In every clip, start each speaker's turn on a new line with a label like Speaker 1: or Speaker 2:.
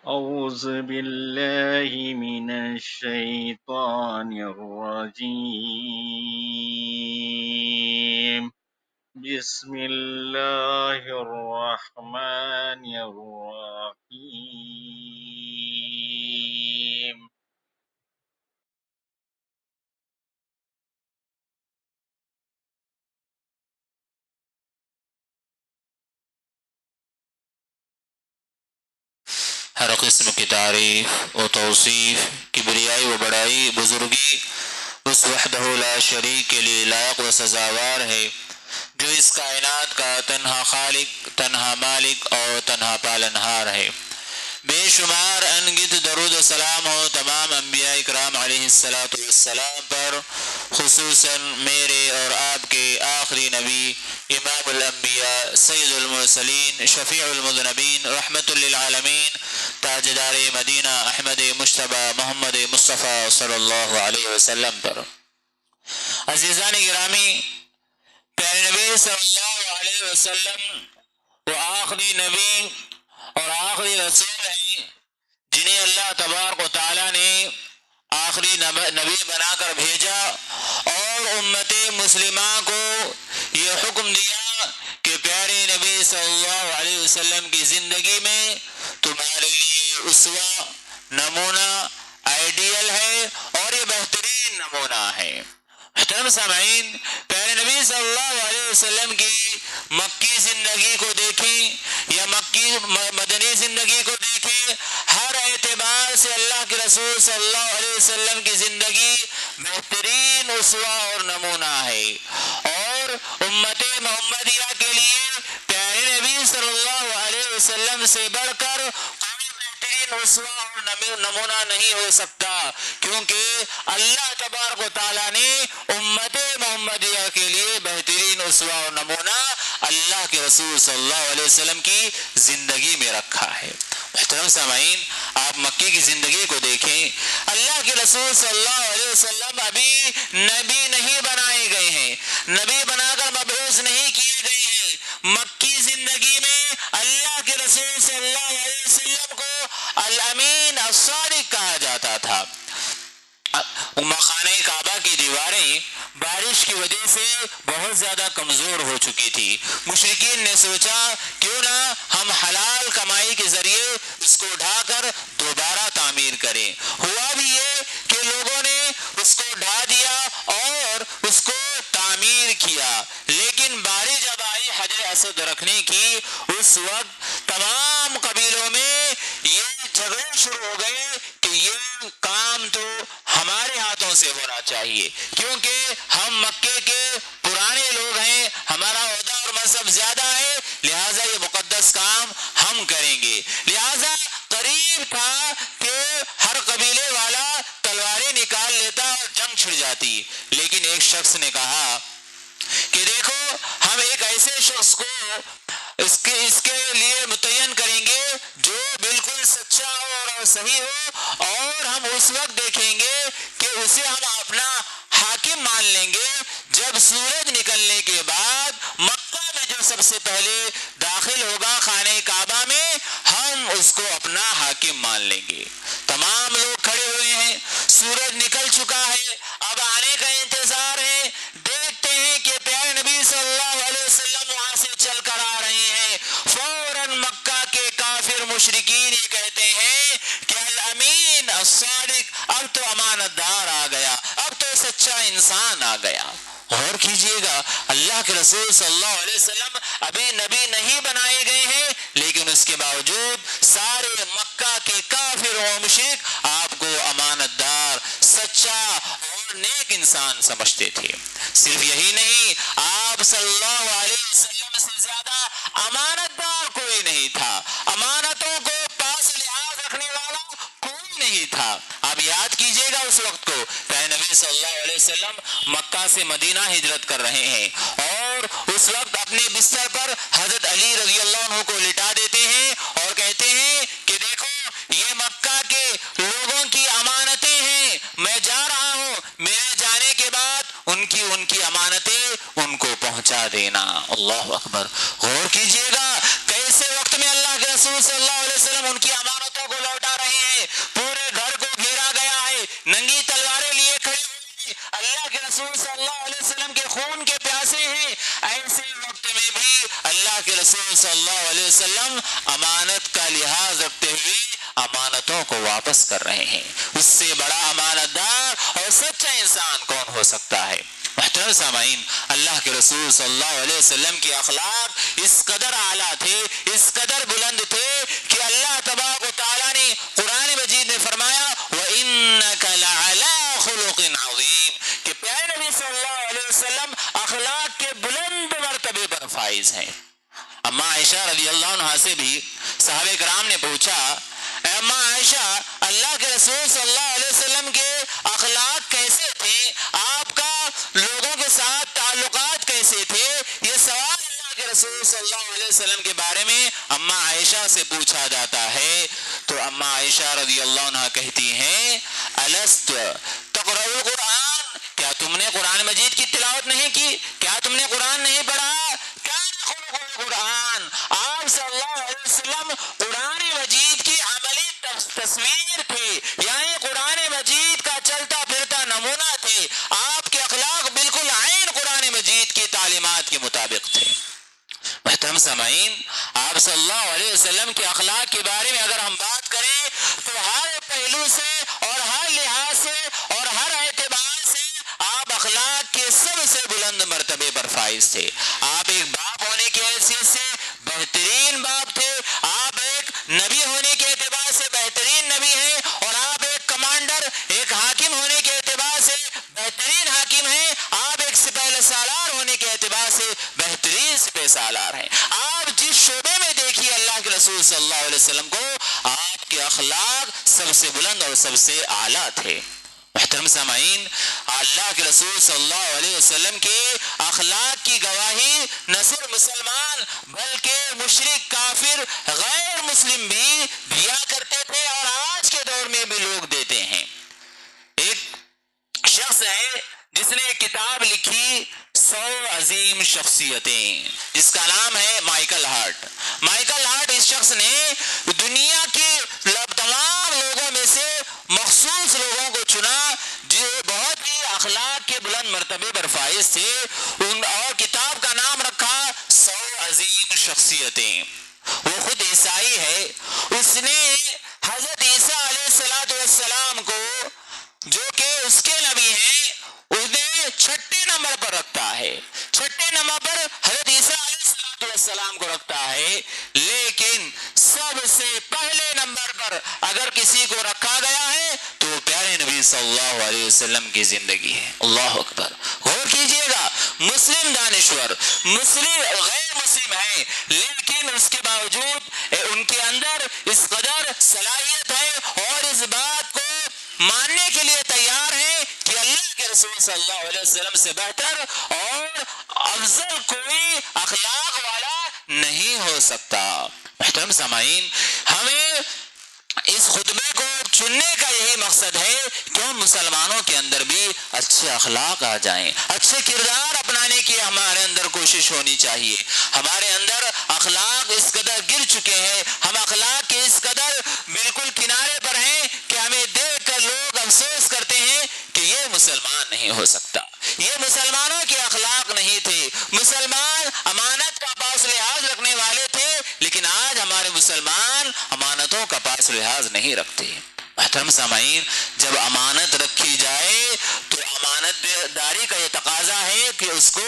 Speaker 1: أعوذ بالله من الشيطان الرجيم بسم الله الرحمن الرحيم
Speaker 2: ہر قسم کی تعریف و توصیف کبریائی و بڑائی بزرگی اس وحدہ لا شریک کے لیے لائق و سزاوار ہے جو اس کائنات کا تنہا خالق، تنہا مالک اور تنہا پالنہار ہے۔ بے شمار انگت درود و سلام ہو تمام انبیاء اکرام علیہ السلام پر، خصوصاً میرے اور آپ کے آخری نبی امام الانبیاء سید المرسلین شفیع المذنبین رحمت للعالمین تاجدار مدینہ احمد مجتبی محمد مصطفیٰ صلی اللہ علیہ وسلم پر۔ عزیزان گرامی، پیارے نبی صلی اللہ علیہ وسلم وہ آخری نبی اور آخری رسول ہیں جنہیں اللہ تبارک و تعالیٰ نے آخری نبی بنا کر بھیجا، اور امت مسلمہ کو یہ حکم دیا کہ پیارے نبی صلی اللہ علیہ وسلم کی زندگی میں تمہارے لیے اسوہ، نمونہ، آئیڈیل ہے اور یہ بہترین نمونہ ہے۔ محترم سامعین، پیارے نبی صلی اللہ علیہ وسلم کی مکی زندگی کو دیکھیں یا مکی مدنی زندگی کو دیکھیں، ہر اعتبار سے اللہ کے رسول صلی اللہ علیہ وسلم کی زندگی بہترین اسوہ اور نمونہ ہے، اور امت محمدیہ کے لیے پیارے نبی صلی اللہ علیہ وسلم سے بڑھ کر اسوہ اور نمونہ نہیں ہو سکتا، کیونکہ اللہ تبارک و تعالیٰ نے امت محمدیہ کے لیے بہترین اسوہ اور نمونہ اللہ کے رسول صلی اللہ علیہ وسلم کی زندگی میں رکھا ہے۔ محترم سامعین، آپ مکی کی زندگی کو دیکھیں، اللہ کے رسول صلی اللہ علیہ وسلم ابھی نبی نہیں بنائے گئے ہیں، نبی بنا کر مبعوث نہیں کیے گئے ہیں۔ مکی زندگی میں اللہ کے رسول صلی اللہ علیہ وسلم کو الامین الصادق کہا جاتا تھا۔ خانہ کعبہ کی دیواریں بارش کی وجہ سے بہت زیادہ کمزور ہو چکی تھی۔ مشرکین نے سوچا کیوں نہ ہم حلال کمائی کے ذریعے اس کو ڈھا کر دوبارہ تعمیر کریں۔ ہوا بھی یہ کہ لوگوں نے اس کو ڈھا دیا اور اس کو تعمیر کیا، لیکن باری جب آئی حجر اسود رکھنے کی، اس وقت تمام قبیلوں میں یہ جھگڑے شروع ہو گئے کہ یہ کام تو ہمارے ہاتھوں سے ہونا چاہیے، کیونکہ ہم مکے کے پرانے لوگ ہیں، ہمارا عہدہ اور مذہب زیادہ ہے، لہٰذا یہ مقدس کام ہم کریں گے۔ لہٰذا قریب تھا کہ ہر قبیلے والا تلواریں نکال لیتا اور جنگ چھڑ جاتی، لیکن ایک شخص نے کہا کہ دیکھو، ہم ایک ایسے شخص کو اس کے لیے متعین کریں گے جو بالکل سچا ہو اور صحیح ہو، اور ہم اس وقت دیکھیں گے کہ اسے ہم اپنا حاکم مان لیں گے جب سورج نکلنے کے بعد مکہ میں جو سب سے پہلے داخل ہوگا خانہ کعبہ میں، ہم اس کو اپنا حاکم مان لیں گے۔ تمام لوگ کھڑے ہوئے ہیں، سورج نکل چکا ہے، اب آنے کا انتظار ہے۔ دیکھتے ہیں کہ پیارے نبی صلی اللہ علیہ وسلم وہاں سے چل کر آ رہے ہیں۔ فوراً مکہ کے کافر مشرکین یہ کہتے ہیں کہ الامین الصادق، اب تو امانت دار آ گیا، اب تو سچا انسان آ گیا۔ غور کیجئے گا، اللہ کے رسول صلی اللہ علیہ وسلم ابھی نبی نہیں بنائے گئے ہیں، لیکن اس کے باوجود سارے مکہ کے کافر و مشرک آپ کو امانت دار، سچا اور نیک انسان سمجھتے تھے۔ صرف یہی نہیں، آپ صلی اللہ علیہ وسلم سے زیادہ امانت دار کوئی نہیں تھا، امانتوں کو پاس لحاظ رکھنے والا کوئی نہیں تھا۔ آپ یاد کیجئے گا اس وقت کو، پیارے نبی صلی اللہ علیہ وسلم مکہ سے مدینہ ہجرت کر رہے ہیں، اور اس وقت اپنے بستر پر حضرت علی رضی اللہ عنہ کو لٹا دیتے ہیں اور کہتے ہیں کہ دیکھو، یہ مکہ کے لوگوں کی امانتیں ہیں، میں جا رہا ہوں، میرے جانے کے بعد ان کی امانتیں ان کو پہنچا دینا۔ اللہ اکبر! غور کیجئے گا کیسے وقت میں اللہ کے رسول صلی اللہ علیہ وسلم ان کی امانتوں کو لوٹ کے رسول صلی اللہ علیہ وسلم امانت کا لحاظ رکھتے ہوئے امانتوں کو واپس کر رہے ہیں۔ اس سے بڑا امانت دار اور سچا انسان کون ہو سکتا ہے؟ محترم سامعین، اللہ کے رسول صلی اللہ علیہ وسلم کی اخلاق اس قدر اعلیٰ تھے، اس قدر بلند تھے کہ اللہ تبارک و تعالیٰ نے قرآن مجید میں فرمایا وَإِنَّكَ لَعَلَىٰ خُلُقٍ عَظِيمٍ کہ پیارے نبی صلی اللہ علیہ وسلم اخلاق کے بلند مرتبے پر فائز ہیں۔ اما عائشہ رضی اللہ عنہا سے بھی صحابہ کرام نے پوچھا، اے اما عائشہ، اللہ کے رسول صلی اللہ علیہ وسلم کے اخلاق کیسے تھے؟ آپ کا لوگوں کے ساتھ تعلقات کیسے تھے؟ یہ سوال اللہ کے رسول صلی اللہ علیہ وسلم کے بارے میں اما عائشہ سے پوچھا جاتا ہے، تو اما عائشہ رضی اللہ عنہا کہتی ہیں الست تقرأ القرآن، کیا تم نے قرآن مجید کی تلاوت نہیں کی؟ کیا تم نے قرآن نہیں پڑھا؟ قرآن آپ صلی اللہ علیہ وسلم قرآن مجید کی عملی تصویر تھے، یعنی قرآن مجید کا چلتا پھرتا نمونہ تھے۔ آپ کے اخلاق بالکل عین قرآن مجید کی تعلیمات کے مطابق تھے۔ محترم سامعین، آپ صلی اللہ علیہ وسلم کے اخلاق کے بارے میں اگر ہم بات کریں تو ہر پہلو سے اور ہر لحاظ سے اور ہر اعتبار سے آپ اخلاق کے سب سے بلند مرتبے پر فائز تھے۔ آپ ایک باپ ہونے کی حیثیت سے بہترین باپ تھے، آپ ایک نبی ہونے کے اعتبار سے بہترین نبی ہیں، اور آپ ایک کمانڈر، ایک حاکم ہونے کے اعتبار سے بہترین حاکم ہیں، آپ ایک سپہ سالار ہونے کے اعتبار سے بہترین سپہ سالار ہیں۔ آپ جس شعبے میں دیکھیے اللہ کے رسول صلی اللہ علیہ وسلم کو، آپ کے اخلاق سب سے بلند اور سب سے اعلیٰ تھے۔ محترم سامعین، اللہ کے رسول صلی اللہ علیہ وسلم کے اخلاق کی گواہی نہ صرف مسلمان بلکہ مشرک، کافر، غیر مسلم بھی دیا کرتے تھے، اور آج کے دور میں بھی لوگ دیتے ہیں۔ ایک شخص ہے جس نے ایک کتاب لکھی 100 عظیم شخصیتیں، جس کا نام ہے مائیکل ہارٹ۔ مائیکل ہارٹ اس شخص نے دنیا کے تمام لوگوں میں سے مخصوص لوگوں کو چنا جو بہت ہی اخلاق کے بلند مرتبے پر فائز تھے، اور کتاب کا نام رکھا 100 عظیم شخصیتیں۔ وہ خود عیسائی ہے، اس نے حضرت عیسیٰ علیہ السلام کو جو کہ اس کے نبی ہیں اس نے چھٹے نمبر پر رکھتا ہے، چھٹے نمبر پر حضرت عیسیٰ علیہ السلام کو رکھتا ہے، لیکن سب سے پہلے نمبر پر اگر کسی کو رکھا گیا ہے تو وہ پیارے نبی صلی اللہ علیہ وسلم کی زندگی ہے۔ اللہ اکبر، غور کیجئے گا، مسلم دانشور، مسلم غیر مسلم ہے، لیکن اس کے باوجود ان کے اندر اس قدر صلاحیت ہے اور اس بات کو ماننے کے لیے تیار ہے کہ اللہ کے رسول صلی اللہ علیہ وسلم سے بہتر اور افضل کوئی اخلاق والا نہیں ہو سکتا۔ محترم سامعین، ہمیں اس خطبے کو چننے کا یہی مقصد ہے کہ ہم مسلمانوں کے اندر بھی اچھے اخلاق آ جائیں، اچھے کردار اپنانے کی ہمارے اندر کوشش ہونی چاہیے۔ ہمارے اندر اخلاق اس قدر گر چکے ہیں، ہم اخلاق کے اس قدر بالکل کنارے پر ہیں کہ ہمیں دیکھ کر لوگ افسوس کرتے ہیں کہ یہ مسلمان نہیں ہو سکتا، یہ مسلمانوں کے اخلاق نہیں تھے۔ مسلمان امانت کا پاس لحاظ رکھنے والے تھے، لیکن آج ہمارے مسلمان امانتوں کا پاس لحاظ نہیں رکھتے۔ محترم سامعین، جب امانت رکھی جائے تو امانت داری کا یہ تقاضا ہے کہ اس کو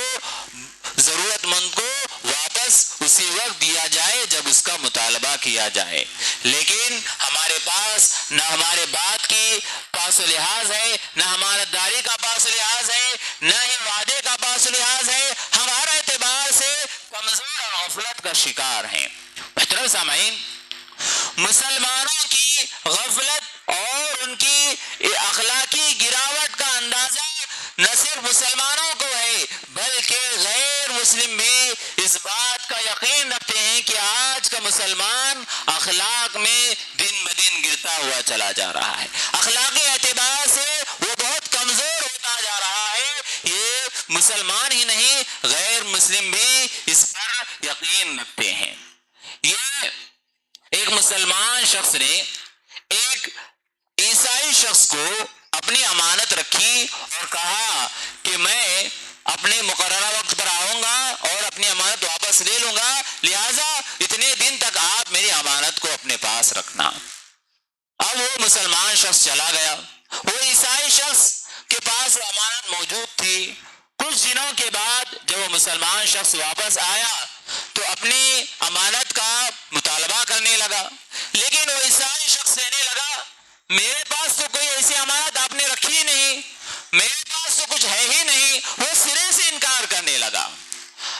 Speaker 2: ضرورت مند کو واپس اسی وقت دیا جائے جب اس کا مطالبہ کیا جائے، لیکن ہمارے پاس نہ ہمارے بات کی پاس و لحاظ ہے، نہ امانت داری کا پاس و لحاظ ہے، نہ ہی وعدے کا پاس و لحاظ ہے، ہم ہر اعتبار سے کمزور اور غفلت کا شکار ہیں۔ محترم سامعین، مسلمانوں کی غفلت اور ان کی اخلاقی گراوٹ کا اندازہ نہ صرف مسلمانوں کو ہے بلکہ غیر مسلم بھی اس بات کا یقین رکھتے ہیں کہ آج کا مسلمان اخلاق میں دن بدن گرتا ہوا چلا جا رہا ہے، اخلاقی اعتبار سے وہ بہت کمزور ہوتا جا رہا ہے۔ یہ مسلمان ہی نہیں، غیر مسلم بھی اس پر یقین رکھتے ہیں۔ یہ ایک مسلمان شخص نے ایک عیسائی شخص کو اپنی امانت رکھی اور کہا کہ میں اپنے مقررہ وقت پر آؤں گا اور اپنی امانت واپس لے لوں گا، لہٰذا اتنے دن تک آپ میری امانت کو اپنے پاس رکھنا۔ اب وہ مسلمان شخص چلا گیا، وہ عیسائی شخص کے پاس وہ امانت موجود تھی۔ کچھ دنوں کے بعد جب وہ مسلمان شخص واپس آیا تو اپنی امانت کا مطالبہ کرنے لگا، لیکن وہ عیسائی شخص کہنے لگا میرے پاس تو کوئی ایسی امانت آپ نے رکھی ہی نہیں، میرے پاس تو کچھ ہے ہی نہیں، وہ سرے سے انکار کرنے لگا۔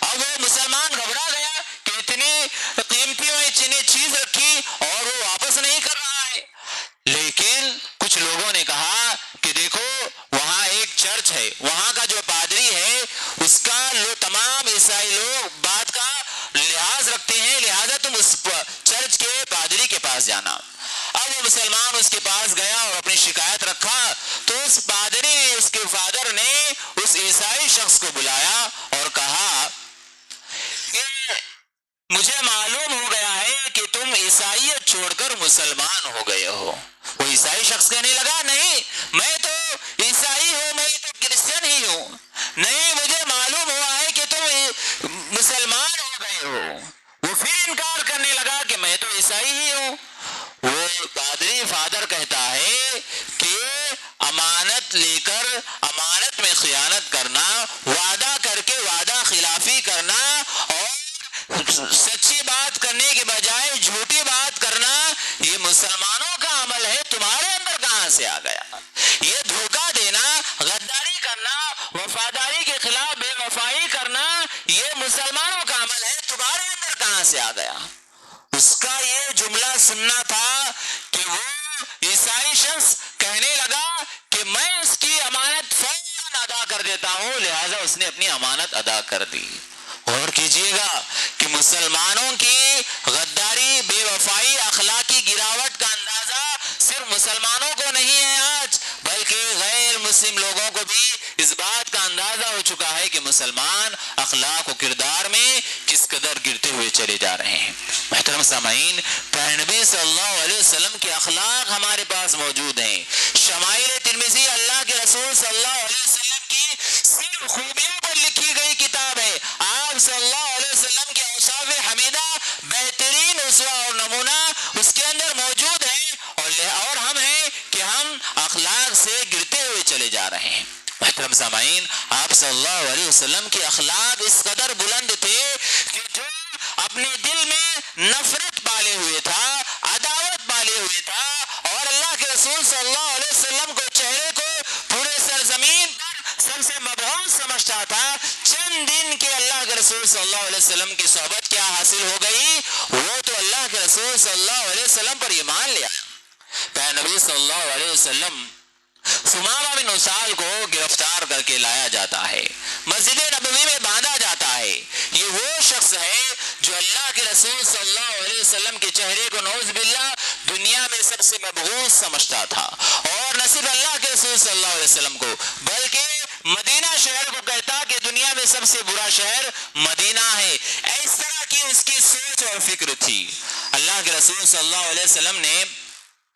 Speaker 2: اب وہ مسلمان گھبرا گیا کہ اتنی قیمتی اور اتنی چیز رکھی اور وہ واپس نہیں کر رہا ہے۔ لیکن کچھ لوگوں نے کہا کہ دیکھو وہاں ایک چرچ ہے، وہاں کا جو پادری ہے اس کا تمام عیسائی لوگ بات کا لحاظ رکھتے ہیں، لہذا تم اس چرچ کے پادری کے پاس جانا۔ اب وہ مسلمان اس کے پاس گیا اور اپنی شکایت رکھا تو اس پادری نے، اس کے فادر نے اس عیسائی شخص کو بلایا اور کہا کہ مجھے معلوم ہو گیا ہے کہ تم عیسائیت چھوڑ کر مسلمان ہو گئے ہو۔ وہ عیسائی شخص کہنے لگا نہیں، میں تو عیسائی ہوں، میں تو کرسچن ہی ہوں، نہیں مجھے معلوم ہوا ہے کہ تم مسلمان ہو گئے ہو۔ وہ پھر انکار کرنے لگا کہ میں تو عیسائی ہی ہوں۔ وہ پادری فادر کہتا ہے کہ امانت لے کر امانت میں خیانت کرنا، وعدہ کر کے وعدہ خلافی کرنا اور سچی بات کرنے کے بجائے جھوٹی بات کرنا، یہ مسلمانوں کا عمل ہے، تمہارے اندر کہاں سے آ گیا؟ یہ دھوکہ دینا، غداری کرنا، وفاداری کے خلاف بے وفائی کرنا، یہ مسلمانوں کا عمل ہے، تمہارے اندر کہاں سے آ گیا؟ اس کا یہ جملہ سننا تھا کہ وہ عیسائی شخص کہنے لگا کہ میں اس کی امانت فوراً ادا کر دیتا ہوں، لہٰذا اس نے اپنی امانت ادا کر دی۔ غور کیجئے گا کہ مسلمانوں کی غداری، بے وفائی، اخلاقی گراوٹ کا اندازہ صرف مسلمانوں کو نہیں ہے آج، بلکہ غیر مسلم لوگوں کو بھی اس بات کا اندازہ ہو چکا ہے کہ مسلمان اخلاق و کردار میں کس قدر گرتے ہوئے چلے جا رہے ہیں۔ محترم سامعین، پیارے نبی صلی اللہ علیہ وسلم کے اخلاق ہمارے پاس موجود ہیں۔ شمائل ترمذی اللہ کے رسول صلی اللہ علیہ وسلم کی صرف خوبیوں پر لکھی گئی کتاب ہے۔ آپ صلی اللہ علیہ وسلم کے اوصاف حمیدہ، بہترین اسوہ اور نمونہ اس کے اندر موجود ہے، اور ہم ہیں کہ ہم اخلاق سے گرتے ہوئے چلے جا رہے ہیں۔ محترم سامعین، آپ صلی اللہ علیہ وسلم کے اخلاق اس قدر بلند تھے کہ جو اپنے دل میں نفرت پالے ہوئے تھا، عداوت پالے ہوئے تھا، اور اللہ کے رسول صلی اللہ علیہ وسلم کو، چہرے کو پورے سرزمین پر سب سے مبہوت سمجھتا تھا، چند دن کے اللہ کے رسول صلی اللہ علیہ وسلم کی صحبت کیا حاصل ہو گئی؟ وہ تو اللہ کے رسول صلی اللہ علیہ وسلم پر ایمان لے آیا۔ پیارے نبی صلی اللہ علیہ وسلم، ثمامہ بن اسال کو گرفتار کر کے لایا جاتا ہے، مسجد نبوی میں باندھا جاتا ہے۔ یہ وہ شخص ہے جو اللہ کے رسول صلی اللہ علیہ وسلم کے چہرے کو نعوذ باللہ دنیا میں سب سے مبغوض سمجھتا تھا، اور نہ صرف اللہ کے رسول صلی اللہ علیہ وسلم کو بلکہ مدینہ شہر کو کہتا کہ دنیا میں سب سے برا شہر مدینہ ہے۔ اس طرح کی اس کی سوچ اور فکر تھی۔ اللہ کے رسول صلی اللہ علیہ وسلم نے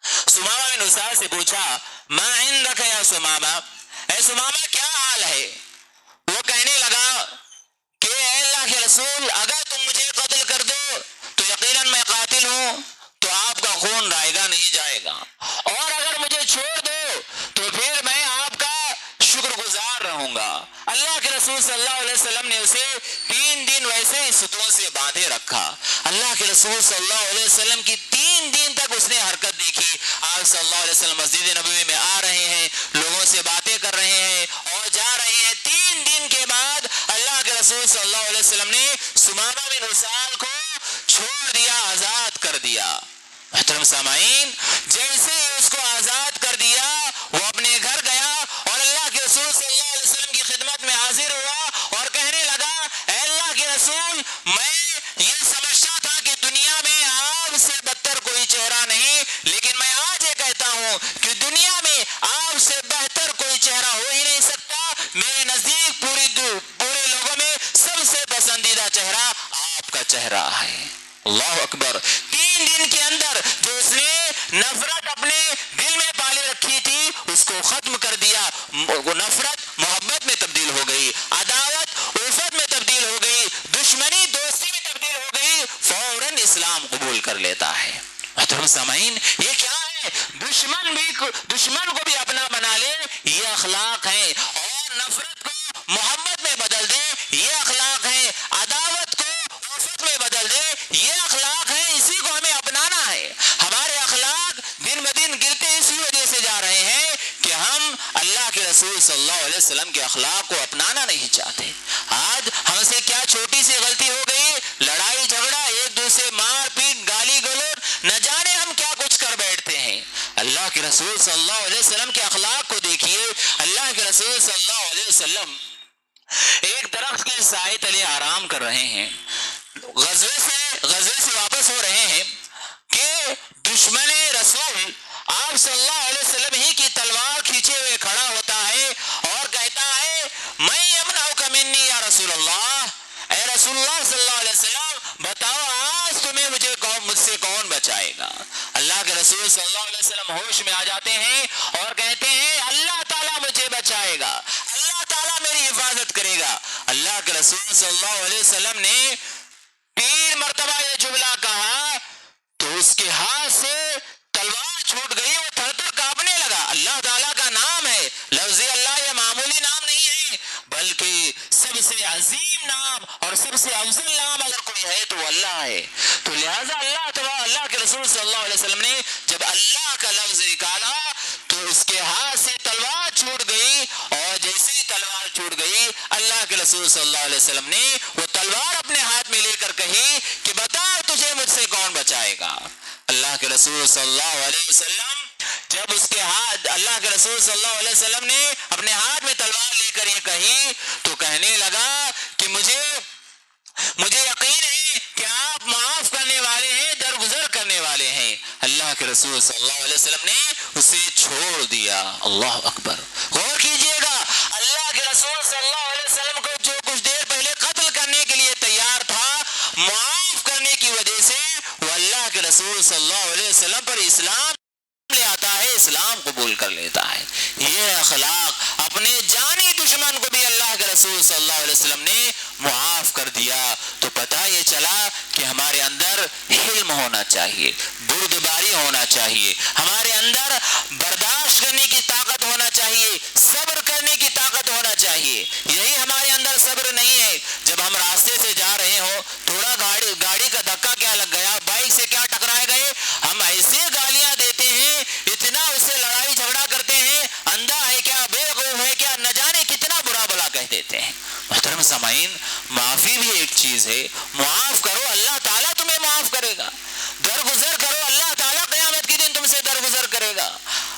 Speaker 2: ثمامہ بن اسال سے پوچھا، ما عندک یا ثمامہ، اے ثمامہ کیا حال ہے؟ وہ کہنے لگا کہ اے اللہ کے رسول، اگر تم مجھے قتل کر دو تو یقیناً میں قاتل ہوں، تو آپ کا خون رائے گا نہیں جائے گا، اور اگر مجھے چھوڑ دو تو پھر میں آپ کا شکر گزار رہوں گا۔ اللہ کے رسول صلی اللہ علیہ وسلم نے اسے 3 دن ویسے ہی ستون سے باندھے رکھا۔ اللہ کے رسول صلی اللہ علیہ وسلم کی 3 دن تک اس نے حرکت دیکھی۔ آپ صلی اللہ علیہ وسلم مسجد نبوی میں آ رہے ہیں، لوگوں سے باتیں کر رہے ہیں اور جا رہے ہیں۔ 3 دن کے بعد اللہ کے رسول صلی اللہ علیہ وسلم نے ثمامہ بن اسال کو چھوڑ دیا، آزاد کر دیا۔ محترم سامعین، جیسے ہی اس کو آزاد کر دیا، وہ اپنے گھر گیا اور اللہ کے رسول صلی اللہ علیہ وسلم کی خدمت میں حاضر ہوا اور کہنے لگا، اے اللہ کے رسول، میں یہ سمجھتا تھا کہ دنیا میں آپ سے بدتر کوئی چہرہ نہیں، لیکن میں آج یہ کہتا ہوں کہ دنیا میں آپ سے بہتر کوئی چہرہ ہو ہی نہیں سکتا۔ میرے نزدیک پورے لوگوں میں سب سے پسندیدہ چہرہ آپ کا چہرہ ہے۔ اللہ اکبر۔ 3 دن کے اندر جو اس نے نفرت اپنے دل میں پالے رکھی تھی اس کو ختم کر دیا۔ وہ نفرت محبت میں تبدیل ہو گئی، عداوت الفت میں تبدیل ہو گئی، دشمنی محترم سامعین، یہ کیا ہے؟ دشمن کو بھی اپنا بنا لے، یہ اخلاق ہیں، اور نفرت کو محبت میں بدل دے، یہ اخلاق ہیں، عداوت کو الفت میں بدل دے، یہ اخلاق ہیں، اسی کو ہمیں اپنانا ہے۔ ہمارے اخلاق دن بدن گرتے اسی وجہ سے جا رہے ہیں کہ ہم اللہ کے رسول صلی اللہ علیہ وسلم کے اخلاق کو اپنانا نہیں چاہتے۔ آج ہم سے کیا چھوٹی سی غلطی ہو گئی، لڑائی جھگڑا، ایک دوسرے مار پیٹ، گالی گلوچ، نہ جانے ہم کیا کچھ کر بیٹھتے ہیں۔ اللہ کے رسول صلی اللہ علیہ وسلم کے اخلاق کو دیکھیے۔ اللہ کے رسول صلی اللہ علیہ وسلم ایک درخت کے سائے تلے آرام کر رہے ہیں، غزوے سے واپس ہو رہے ہیں کہ دشمن رسول آپ صلی اللہ علیہ وسلم ہی کی تلوار کھینچے ہوئے کھڑا ہوتا ہے اور کہتا ہے میں یمنعک منی یا رسول اللہ، اے رسول اللہ صلی اللہ علیہ وسلم بتاؤ آج تمہیں مجھ سے کون بچائے گا۔ اللہ کے رسول صلی اللہ علیہ وسلم ہوش میں آ جاتے ہیں اور کہتے ہیں اللہ تعالیٰ مجھے بچائے گا، اللہ تعالیٰ میری حفاظت کرے گا۔ اللہ کے رسول صلی اللہ علیہ وسلم نے 3 مرتبہ یہ جملہ کہا تو اس کے ہاتھ سے تلوار چھوٹ گئی، وہ تھر تھر کانپنے لگا۔ اللہ تعالیٰ کا نام ہے، لفظ اللہ یہ معمولی نام نہیں ہے، بلکہ سب سے عظیم نام اور سب سے افضل نام اگر کوئی ہے تو وہ اللہ ہے۔ تو لہٰذا اللہ کے رسول صلی اللہ علیہ وسلم نے جب اللہ کا لفظ نکالا تو اس کے ہاتھ سے تلوار چھوٹ گئی، اور جیسے ہی تلوار چھوٹ گئی اللہ کے رسول صلی اللہ علیہ وسلم نے وہ تلوار اپنے ہاتھ میں لے کر کہی کہ بتا تجھے مجھ سے کون بچائے گا۔ اللہ کے رسول صلی اللہ علیہ وسلم جب اس کے ہاتھ، اللہ کے رسول صلی اللہ علیہ وسلم نے اپنے ہاتھ میں تلوار لے کر یہ کہی تو کہنے لگا کہ مجھے یقین ہے کہ آپ معاف کرنے والے ہیں، درگزر کرنے والے ہیں۔ اللہ کے رسول صلی اللہ علیہ وسلم نے اسے چھوڑ دیا۔ اللہ اکبر، غور کیجئے گا، اللہ کے رسول صلی اللہ علیہ وسلم کو جو کچھ دیر پہلے قتل کرنے کے لیے تیار تھا، معاف کرنے کی وجہ سے وہ اللہ کے رسول صلی اللہ علیہ وسلم پر اسلام لے آتا ہے، اسلام قبول کر لیتا ہے۔ یہ اخلاق، اپنے جانی دشمن کو بھی اللہ کے رسول صلی اللہ علیہ وسلم نے معاف کر دیا تو پتہ یہ چلا کہ ہمارے اندر حلم ہونا چاہیے، بردباری ہونا چاہیے، ہمارے اندر برداشت کرنے کی طاقت ہونا چاہیے، صبر کرنے کی طاقت ہونا چاہیے۔ یہی ہمارے اندر صبر نہیں ہے۔ جب ہم راستے سے جا رہے ہوں، تھوڑا گاڑی کا دھکا کیا لگ گیا، بائک سے کیا ٹکرائے گئے، ہم ایسے گالیاں دیتے ہیں، اتنا اس سے لڑائی جھگڑا کرتے ہیں، اندھا ہے کیا، بے وقوف ہے کیا، نہ جانے کتنا برا بلا کہہ دیتے ہیں۔ محترم سامعین، معافی بھی ایک چیز ہے، معاف کرو اللہ تعالیٰ تمہیں معاف کرے گا، درگزر کرو اللہ تعالیٰ قیامت کے دن تم سے درگزر کرے گا۔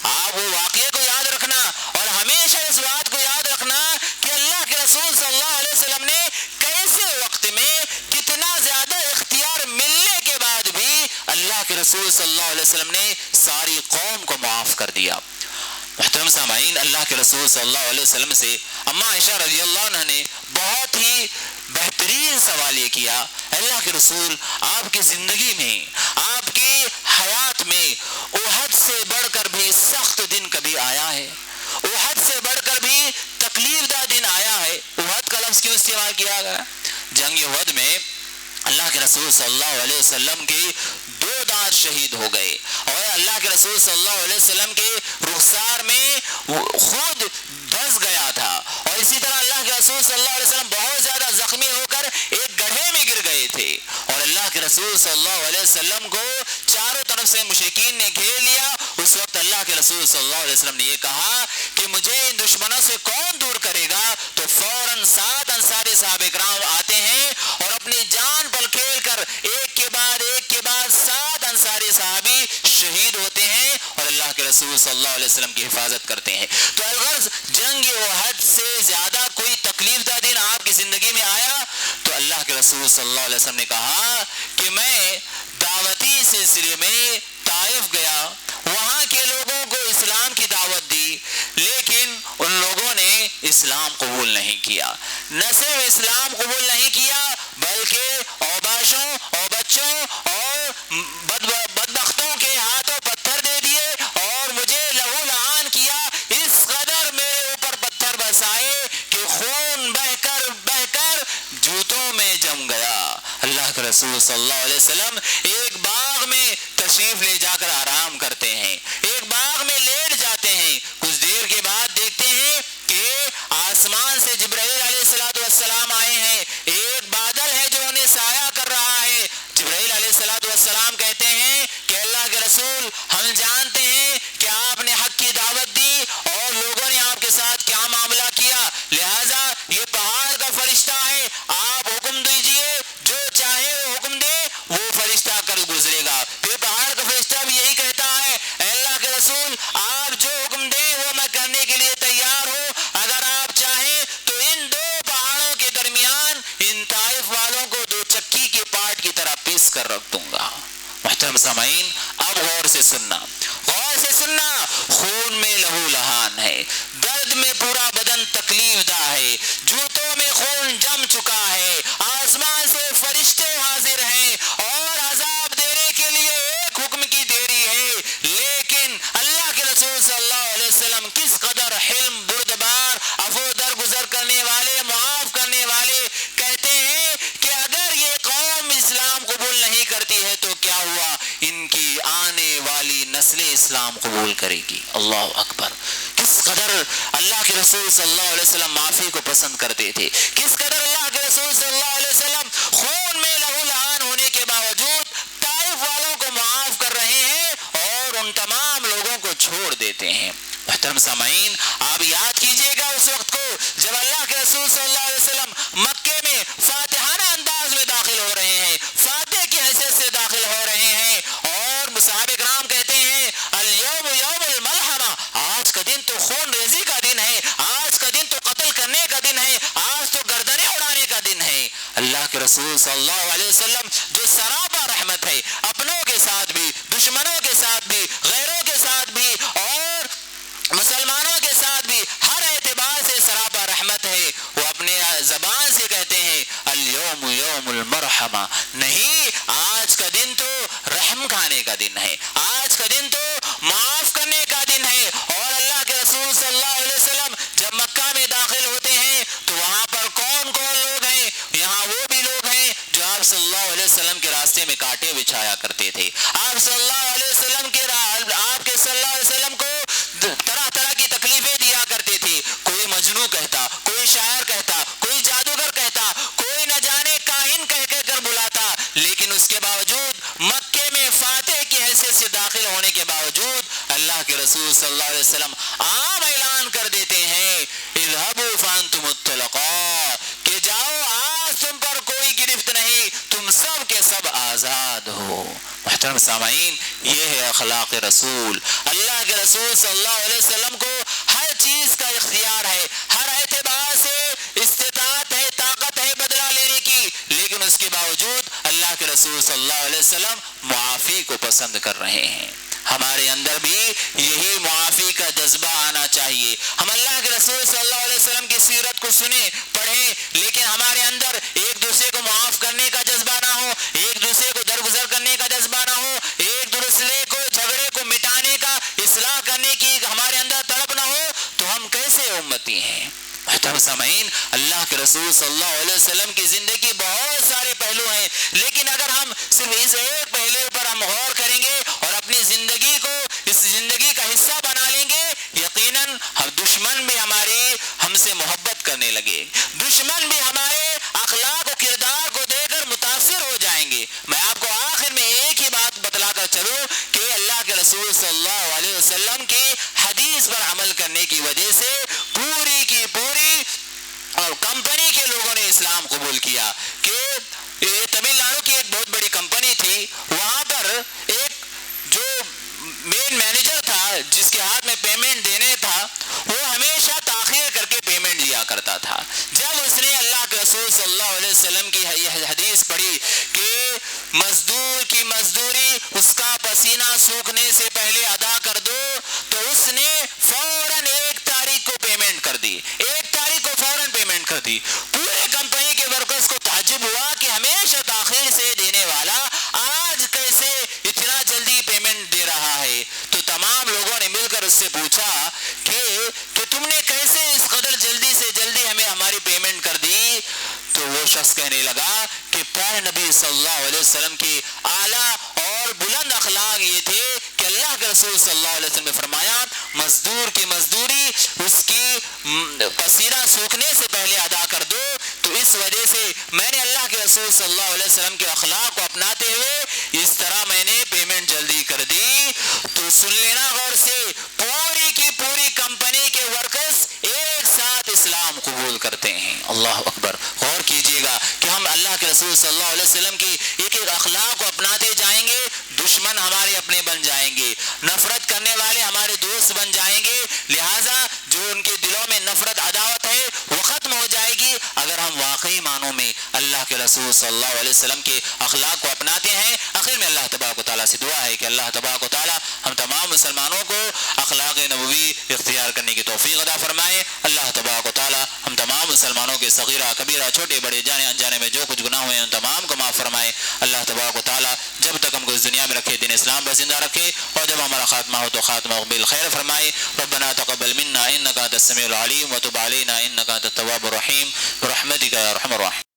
Speaker 2: آپ وہ واقعے کو یاد رکھنا اور ہمیشہ اس بات کو یاد رکھنا کہ اللہ کے رسول صلی اللہ علیہ وسلم نے کیسے وقت میں کتنا زیادہ اختیار ملنے کے بعد بھی اللہ کے رسول صلی اللہ علیہ وسلم نے ساری قوم کو معاف کر دیا۔ محترم سامعین، اللہ کے رسول صلی اللہ علیہ وسلم سے اما عائشہ رضی اللہ عنہ نے بہت ہی بہترین سوال یہ کیا، اللہ کے رسول آپ کی زندگی میں، آپ کی حیات میں احد سے بڑھ کر بھی سخت دن کبھی آیا ہے، احد سے بڑھ کر بھی تکلیف دہ دن آیا ہے؟ احد کا لفظ کیوں استعمال کیا گیا؟ جنگ احد میں اللہ کے رسول صلی اللہ علیہ وسلم کے 2 دانت شہید ہو گئے، اور اللہ کے رسول صلی اللہ علیہ وسلم کے رخسار میں خود دھس گیا تھا، اور اسی طرح اللہ کے رسول صلی اللہ علیہ وسلم بہت زیادہ زخمی ہو کر ایک گڑھے میں گر گئے تھے، اور اللہ کے رسول صلی اللہ علیہ وسلم کو چاروں طرف سے مشرکین نے گھیر لیا۔ اس وقت اللہ کے رسول صلی اللہ علیہ وسلم نے یہ کہا کہ مجھے ان دشمنوں سے کون دور کرے گا، تو فوراً 7 انصاری صحابہ کرام آتے ہیں اور اپنی جان پر کھیل کر ایک کے بعد 7 انصاری صحابی شہید ہوتے ہیں اور اللہ کے رسول صلی اللہ علیہ وسلم کی حفاظت کرتے ہیں۔ تو الغرض جنگ احد سے زیادہ کوئی تکلیف دہ دن آپ کی زندگی میں آیا؟ تو اللہ کے رسول صلی اللہ علیہ وسلم نے کہا کہ میں دعوتی سلسلے میں طائف گیا، وہاں کے لوگوں کو اسلام کی دعوت دی، لیکن ان لوگوں نے اسلام قبول نہیں کیا۔ نہ صرف اسلام قبول نہیں کیا بلکہ اوباشوں اور بچوں اور بدبختوں کے ہاتھوں پتھر دے دیے اور مجھے لہو لعان کیا، اس قدر میرے اوپر پتھر برسائے کہ خون بہہ کر جوتوں میں جم گیا۔ اللہ کے رسول صلی اللہ علیہ وسلم ایک باغ میں تشریف لے جا کر آرام کرتے ہیں، ایک باغ میں لیٹ جاتے ہیں، کچھ دیر کے بعد دیکھتے ہیں کہ آسمان سے جبرائیل علیہ السلام آئے ہیں، ایک بادل ہے جو انہیں سایہ کر رہا ہے۔ جبرائیل علیہ السلام کہتے ہیں کہ اللہ کے رسول، ہم جانتے ہیں کہ آپ نے حق کی دعوت دی اور لوگوں نے آپ کے ساتھ کیا معاملہ کیا، لہٰذا یہ پہاڑ کا فرشتہ ہے، آپ حکم دیجئے، جو چاہے وہ حکم دے وہ فرشتہ کر گزرے گا۔ پھر پہاڑ کا فرشتہ بھی یہی کہتا ہے، اے اللہ کے رسول، آپ جو حکم دیں وہ میں کرنے کے لیے تیار ہوں، اگر آپ چاہیں تو ان دو پہاڑوں کے درمیان ان طائف والوں کو دو چکی کے پاٹ کی طرح پیس کر رکھ دوں گا۔ محترم سامعین، اب غور سے سننا، خون میں لہو لہان ہے، درد میں پورا بدن تکلیف دہ ہے، جوتوں میں خون جم چکا ہے، آسمان سے فرشتے حاضر ہیں اور عذاب دینے کے لیے ایک حکم کی دیری ہے، لیکن اللہ کے رسول صلی اللہ علیہ وسلم کس قدر حلم، بردبار، عفو درگزر کرنے والے، معاف کرنے والے، کہتے ہیں کہ اگر یہ قوم اسلام قبول نہیں کرتی ہے تو کیا ہوا، ان کی آنے والی نسل اسلام قبول کرے گی۔ اللہ اکبر! کس قدر اللہ کے رسول صلی اللہ علیہ وسلم معافی کو پسند کرتے تھے، کس قدر اللہ کے رسول صلی اللہ علیہ وسلم خون میں لہو لہان ہونے کے باوجود طائف والوں کو معاف کر رہے ہیں اور ان تمام لوگوں کو چھوڑ دیتے ہیں۔ محترم سامعین، آپ یاد کیجئے گا اس وقت کو جب اللہ کے رسول صلی اللہ علیہ وسلم مکے میں فاتحانہ انداز میں داخل ہو رہے ہیں، فاتح کی حیثیت سے داخل ہو رہے ہیں، اور صحابہ کرام کہتے ہیں الیوم یوم الملحمہ، آج کا دن تو خون ریزی کا دن ہے، آج کا دن تو قتل کرنے کا دن ہے، آج تو گردنیں اڑانے کا دن ہے۔ اللہ کے رسول صلی اللہ علیہ وسلم جو سراپا رحمت ہے، اپنوں کے ساتھ بھی، دشمنوں کے ساتھ بھی، غیروں کے ساتھ بھی اور مسلمانوں کے ساتھ بھی ہر اعتبار سے سراپا رحمت ہے، وہ اپنے زبان سے کہتے ہیں الیوم یوم المرحمہ، نہیں، آج کا دن تو رحم کھانے کا دن ہے، آج کا دن تو معاف کرنے کا دن ہے۔ اور اللہ کے رسول صلی اللہ علیہ وسلم جب مکہ میں داخل ہوتے ہیں تو وہاں پر کون کون لوگ ہیں؟ یہاں وہ بھی لوگ ہیں جو آپ صلی اللہ علیہ وسلم کے راستے میں کانٹے بچھایا کرتے تھے، آپ صلی اللہ علیہ وسلم کے صلی اللہ علیہ وسلم کو طرح طرح کی تکلیفیں دیا کرتے تھے، کوئی مجنون کہتا، کوئی شاعر کہتا، کوئی جادوگر کہتا، کوئی نہ جانے کاہن کہہ کر بلاتا، لیکن اس کے باوجود مکے میں فاتح کی حیثیت سے داخل ہونے کے باوجود اللہ کے رسول صلی اللہ علیہ وسلم عام اعلان کر دیتے ہیں اذهبوا فانتم الطلقاء، کہ جاؤ، آج تم پر کوئی گرفت نہیں، تم سب کے سب آزاد ہو۔ محترم سامعین، یہ ہے اخلاق رسول۔ اللہ کے رسول صلی اللہ علیہ وسلم کو ہر چیز کا اختیار ہے، ہر اعتبار سے استطاعت ہے، طاقت ہے بدلہ لینے کی، لیکن اس کے باوجود اللہ کے رسول صلی اللہ علیہ وسلم معافی کو پسند کر رہے ہیں۔ ہمارے اندر بھی یہی معافی کا جذبہ آنا چاہیے۔ ہم اللہ کے رسول صلی اللہ علیہ وسلم کی سیرت کو سنیں، پڑھیں، لیکن ہمارے اندر ایک دوسرے کو معاف کرنے کا جذبہ نہ ہو، ایک دوسرے کو درگزر کرنے کا جذبہ نہ ہو، ایک دوسرے کو جھگڑے کو مٹانے کا، اصلاح کرنے کی ہمارے اندر تڑپ نہ ہو، تو ہم کیسے امتی ہیں؟ محترم سامعین، اللہ کے رسول صلی اللہ علیہ وسلم کی زندگی بہت سارے پہلو ہیں، لیکن اگر ہم صرف اس ایک پہلو پر ہم غور کریں گے اور اپنی زندگی کو اس زندگی کا حصہ بنا لیں گے، یقیناً ہم دشمن بھی ہم سے محبت کرنے لگے، دشمن بھی ہمارے اخلاق و کردار کو دے کر متاثر ہو جائیں گے۔ میں آپ کو آخر میں ایک ہی بات بتلا کر چلوں کہ اللہ کے رسول صلی اللہ علیہ وسلم کی حدیث پر عمل کرنے کی وجہ سے پوری کی پوری اور کمپنی کے لوگوں نے اسلام قبول کیا۔ کہ یہ تمل ناڈو کی ایک بہت بڑی کمپنی تھی، وہاں پر ایک جو مین مینیجر تھا جس کے ہاتھ میں پیمنٹ دینے تھا، وہ ہمیشہ تاخیر کر کے پیمنٹ لیا کرتا تھا۔ جب اس نے اللہ کے رسول صلی اللہ علیہ وسلم کی حدیث پڑھی کہ مزدور کی مزدوری اس کا پسینہ سوکھنے سے پہلے ادا کر دو، تو اس نے فوراً 1 تاریخ کو پیمنٹ کر دی، 1 تاریخ کو فوراً پیمنٹ کر دی۔ پورے کمپنی کے ورکرز کو تعجب ہوا کہ ہمیشہ تاخیر سے دینے والا آج کیسے اتنا جلدی پیمنٹ دے رہا ہے۔ تو تمام لوگوں نے مل کر اس سے پوچھا کہ تم نے کیسے اس قدر جلدی سے جلدی ہمیں ہماری پیمنٹ کر دی؟ تو وہ شخص کہنے لگا کہ پیارے نبی صلی اللہ علیہ وسلم کی اعلیٰ اور اور بلند اخلاق یہ تھے کہ اللہ کے رسول صلی اللہ علیہ وسلم نے فرمایا مزدور کی مزدوری اس کی پسینہ سوکھنے سے پہلے ادا کر دو. تو اس وجہ سے میں نے اللہ کے رسول صلی اللہ علیہ وسلم کے اخلاق کو اپناتے ہوئے اس طرح میں نے پیمنٹ جلدی کر دی. تو سن لینا غور سے، پوری کی پوری کمپنی کے ورکرز ایک ساتھ اسلام قبول کرتے ہیں. اللہ اکبر. غور کیجئے گا کہ ہم اللہ کے رسول صلی اللہ علیہ وسلم کی ایک ایک اخلاق کو اپناتے جائیں گے، دشمن ہمارے اپنے بن جائیں گے، نفرت کرنے والے ہمارے دوست بن جائیں گے. لہٰذا جو ان کے دلوں میں نفرت عداوت ہے وہ ختم ہو جائے گی اگر ہم واقعی معنوں میں اللہ کے رسول صلی اللہ علیہ وسلم کے اخلاق کو اپناتے ہیں. آخر میں اللہ تبارک و تعالیٰ سے دعا ہے کہ اللہ تبارک و تعالیٰ ہم تمام مسلمانوں کو اخلاق نبوی اختیار کرنے کی توفیق عطا فرمائے. اللہ تبارک و تعالیٰ ہم تمام مسلمانوں کے صغیرہ کبیرہ چھوٹے بڑے جانے انجانے میں جو کچھ گناہ ہوئے ہیں ان تمام کو معاف فرمائے. اللہ تبارک و تعالیٰ جب تک ہم کو اس دنیا میں رکھے دین اسلام پر زندہ رکھے اور جب ہمارا خاتمہ ہو تو خاتمہ بالخیر فرمائے. ربنا تقبل منا انك انت السميع العليم وتب علينا انك انت التواب الرحيم برحمتك يا ارحم الراحمين.